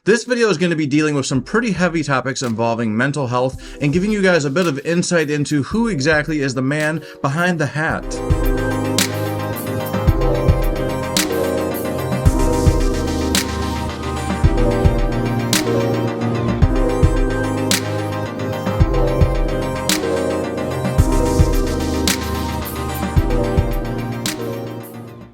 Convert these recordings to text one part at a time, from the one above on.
This video is going to be dealing with some pretty heavy topics involving mental health and giving you guys a bit of insight into who exactly is the man behind the hat.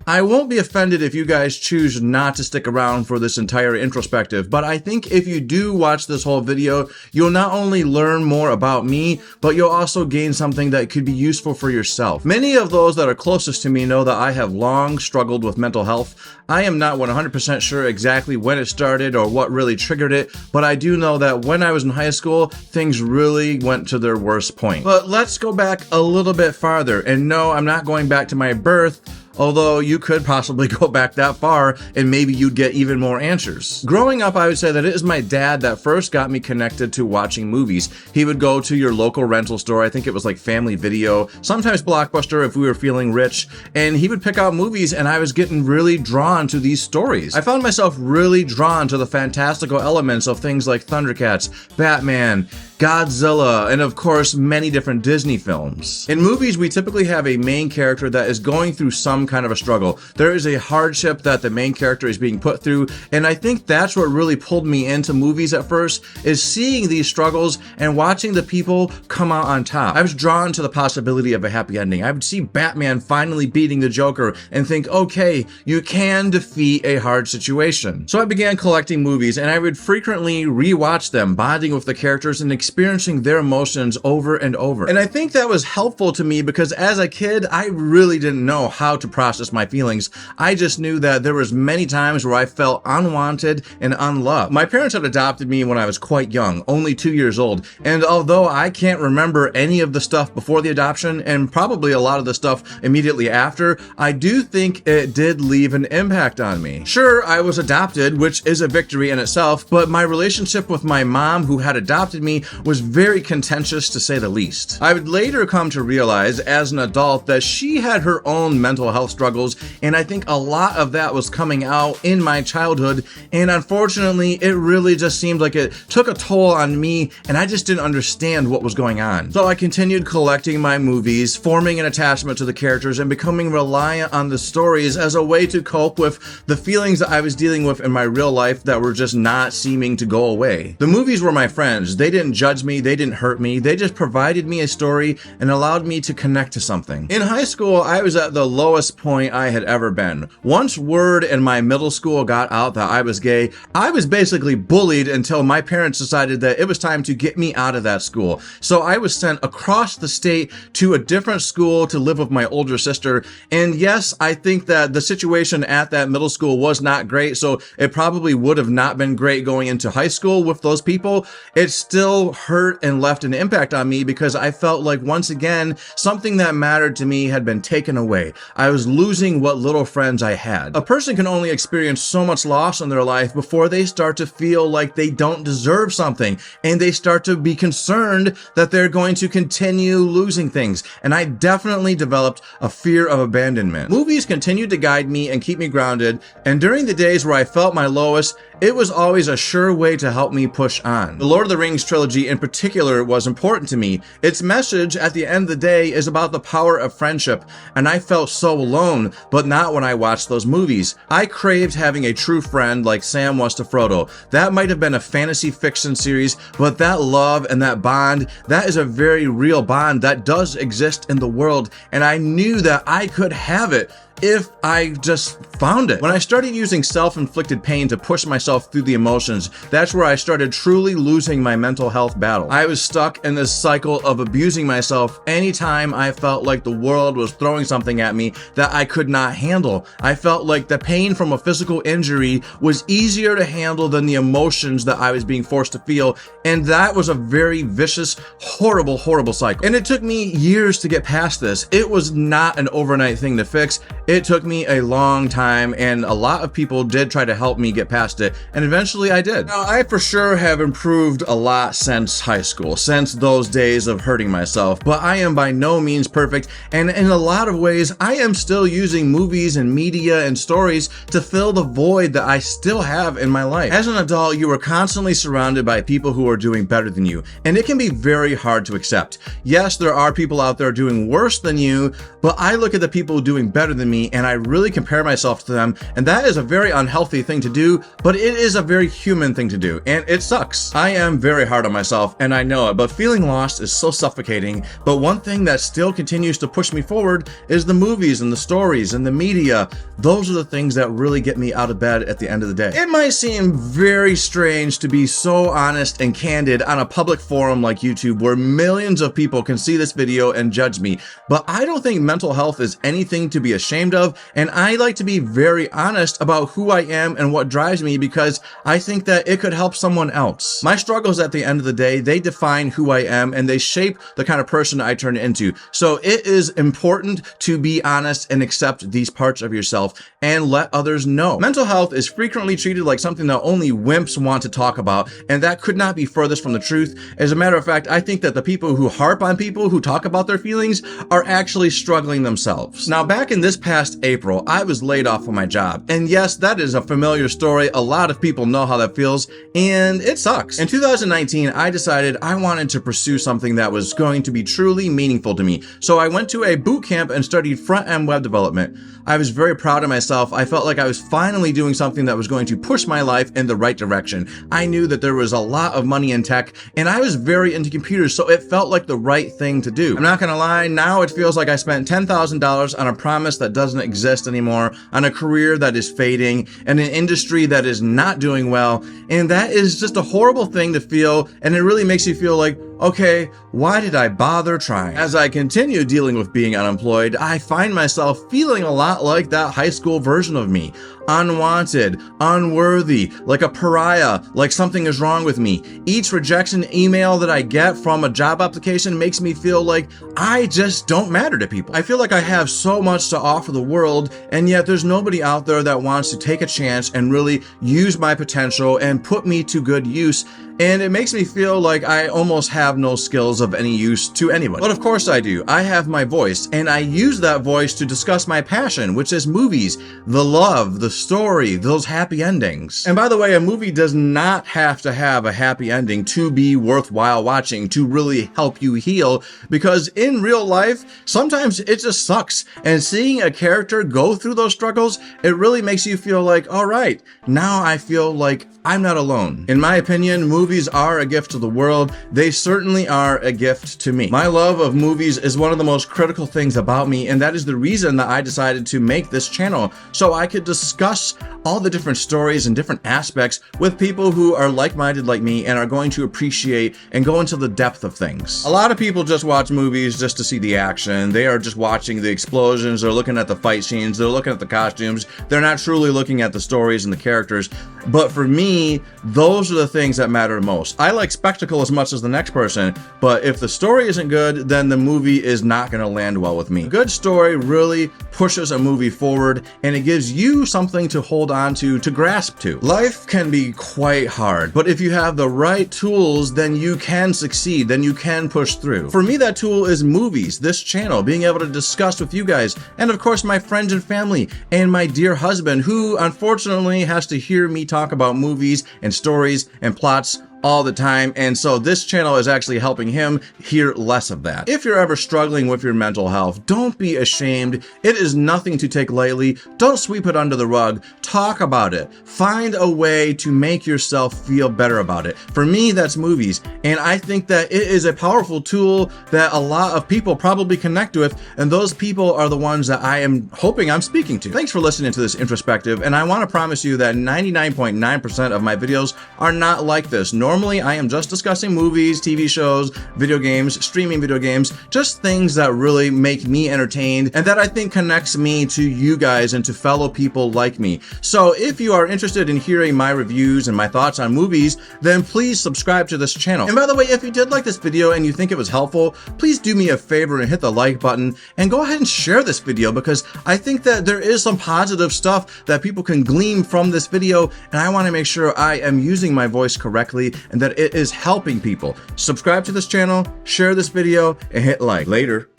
I won't be offended if you guys choose not to stick around for this entire introspective, but I think if you do watch this whole video, you'll not only learn more about me, but you'll also gain something that could be useful for yourself. Many of those that are closest to me know that I have long struggled with mental health. I am not 100% sure exactly when it started or what really triggered it, but I do know that when I was in high school, things really went to their worst point. But let's go back a little bit farther, and no, I'm not going back to my birth, although you could possibly go back that far and maybe you'd get even more answers. Growing up, I would say that it is my dad that first got me connected to watching movies. He would go to your local rental store, I think it was like Family Video, sometimes Blockbuster if we were feeling rich, and he would pick out movies and I was getting really drawn to these stories. I found myself really drawn to the fantastical elements of things like Thundercats, Batman, Godzilla, and of course many different Disney films. In movies, we typically have a main character that is going through some kind of a struggle. There is a hardship that the main character is being put through, and I think that's what really pulled me into movies at first, is seeing these struggles and watching the people come out on top. I was drawn to the possibility of a happy ending. I would see Batman finally beating the Joker and think, okay, you can defeat a hard situation. So I began collecting movies, and I would frequently rewatch them, bonding with the characters and experiencing their emotions over and over. And I think that was helpful to me because as a kid, I really didn't know how to process my feelings. I just knew that there was many times where I felt unwanted and unloved. My parents had adopted me when I was quite young, only 2 years old, and although I can't remember any of the stuff before the adoption and probably a lot of the stuff immediately after, I do think it did leave an impact on me. Sure, I was adopted, which is a victory in itself, but my relationship with my mom who had adopted me was very contentious to say the least. I would later come to realize as an adult that she had her own mental health struggles, and I think a lot of that was coming out in my childhood, and unfortunately it really just seemed like it took a toll on me and I just didn't understand what was going on. So I continued collecting my movies, forming an attachment to the characters and becoming reliant on the stories as a way to cope with the feelings that I was dealing with in my real life that were just not seeming to go away. The movies were my friends. They didn't judge me, they didn't hurt me, they just provided me a story and allowed me to connect to something. In high school, I was at the lowest point I had ever been. Once word in my middle school got out that I was gay, I was basically bullied until my parents decided that it was time to get me out of that school. So I was sent across the state to a different school to live with my older sister. And yes, I think that the situation at that middle school was not great, so it probably would have not been great going into high school with those people. It still hurt and left an impact on me because I felt like once again, something that mattered to me had been taken away. I was losing what little friends I had. A person can only experience so much loss in their life before they start to feel like they don't deserve something and they start to be concerned that they're going to continue losing things. And I definitely developed a fear of abandonment. Movies continued to guide me and keep me grounded, and during the days where I felt my lowest, it was always a sure way to help me push on. The Lord of the Rings trilogy in particular was important to me. Its message at the end of the day is about the power of friendship, and I felt so alone, but not when I watched those movies. I craved having a true friend like Sam was to Frodo. That might have been a fantasy fiction series, but that love and that bond, that is a very real bond that does exist in the world, and I knew that I could have it if I just found it. When I started using self-inflicted pain to push myself through the emotions, that's where I started truly losing my mental health battle. I was stuck in this cycle of abusing myself anytime I felt like the world was throwing something at me that I could not handle. I felt like the pain from a physical injury was easier to handle than the emotions that I was being forced to feel, and that was a very vicious, horrible, horrible cycle. And it took me years to get past this. It was not an overnight thing to fix. It took me a long time, and a lot of people did try to help me get past it, and eventually I did. Now, I for sure have improved a lot since high school, since those days of hurting myself, but I am by no means perfect, and in a lot of ways, I am still using movies and media and stories to fill the void that I still have in my life. As an adult, you are constantly surrounded by people who are doing better than you, and it can be very hard to accept. Yes, there are people out there doing worse than you, but I look at the people doing better than me and I really compare myself to them, and that is a very unhealthy thing to do, but it is a very human thing to do, and it sucks. I am very hard on myself, and I know it, but feeling lost is so suffocating. But one thing that still continues to push me forward is the movies and the stories and the media. Those are the things that really get me out of bed at the end of the day. It might seem very strange to be so honest and candid on a public forum like YouTube where millions of people can see this video and judge me, but I don't think mental health is anything to be ashamed of, and I like to be very honest about who I am and what drives me because I think that it could help someone else. My struggles at the end of the day, they define who I am and they shape the kind of person I turn into. So it is important to be honest and accept these parts of yourself and let others know. Mental health is frequently treated like something that only wimps want to talk about, and that could not be furthest from the truth. As a matter of fact, I think that the people who harp on people who talk about their feelings are actually struggling themselves. Now, back in this past April, I was laid off from my job. And yes, that is a familiar story. A lot of people know how that feels, and it sucks. In 2019, I decided I wanted to pursue something that was going to be truly meaningful to me. So I went to a boot camp and studied front-end web development. I was very proud of myself. I felt like I was finally doing something that was going to push my life in the right direction. I knew that there was a lot of money in tech, and I was very into computers, so it felt like the right thing to do. I'm not gonna lie, now it feels like I spent $10,000 on a promise that doesn't exist anymore, on a career that is fading, and an industry that is not doing well, and that is just a horrible thing to feel, and it really makes you feel like, okay, why did I bother trying? As I continue dealing with being unemployed, I find myself feeling a lot like that high school version of me. Unwanted, unworthy, like a pariah, like something is wrong with me. Each rejection email that I get from a job application makes me feel like I just don't matter to people. I feel like I have so much to offer the world, and yet there's nobody out there that wants to take a chance and really use my potential and put me to good use. And it makes me feel like I almost have no skills of any use to anyone. But of course I do. I have my voice, and I use that voice to discuss my passion, which is movies, the love, the story, those happy endings. And by the way, a movie does not have to have a happy ending to be worthwhile watching, to really help you heal, because in real life, sometimes it just sucks. And seeing a character go through those struggles, it really makes you feel like, all right, now I feel like I'm not alone. In my opinion, movies are a gift to the world. They certainly are a gift to me. My love of movies is one of the most critical things about me, and that is the reason that I decided to make this channel, so I could discuss all the different stories and different aspects with people who are like-minded like me and are going to appreciate and go into the depth of things. A lot of people just watch movies just to see the action. They are just watching the explosions, they're looking at the fight scenes, they're looking at the costumes, they're not truly looking at the stories and the characters. But for me, those are the things that matter most. I like spectacle as much as the next person, but if the story isn't good, then the movie is not going to land well with me. A good story really pushes a movie forward, and it gives you something to hold on to grasp to. Life can be quite hard, but if you have the right tools, then you can succeed, then you can push through. For me, that tool is movies, this channel, being able to discuss with you guys, and of course my friends and family, and my dear husband, who unfortunately has to hear me talk about movies and stories and plots all the time, and so this channel is actually helping him hear less of that. If you're ever struggling with your mental health, don't be ashamed. It is nothing to take lightly. Don't sweep it under the rug. Talk about it. Find a way to make yourself feel better about it. For me, that's movies, and I think that it is a powerful tool that a lot of people probably connect with, and those people are the ones that I am hoping I'm speaking to. Thanks for listening to this introspective, and I want to promise you that 99.9% of my videos are not like this, nor Normally, I am just discussing movies, TV shows, video games, streaming video games, just things that really make me entertained and that I think connects me to you guys and to fellow people like me. So if you are interested in hearing my reviews and my thoughts on movies, then please subscribe to this channel. And by the way, if you did like this video and you think it was helpful, please do me a favor and hit the like button and go ahead and share this video, because I think that there is some positive stuff that people can glean from this video, and I want to make sure I am using my voice correctly and that it is helping people. Subscribe to this channel, share this video, and hit like. Later.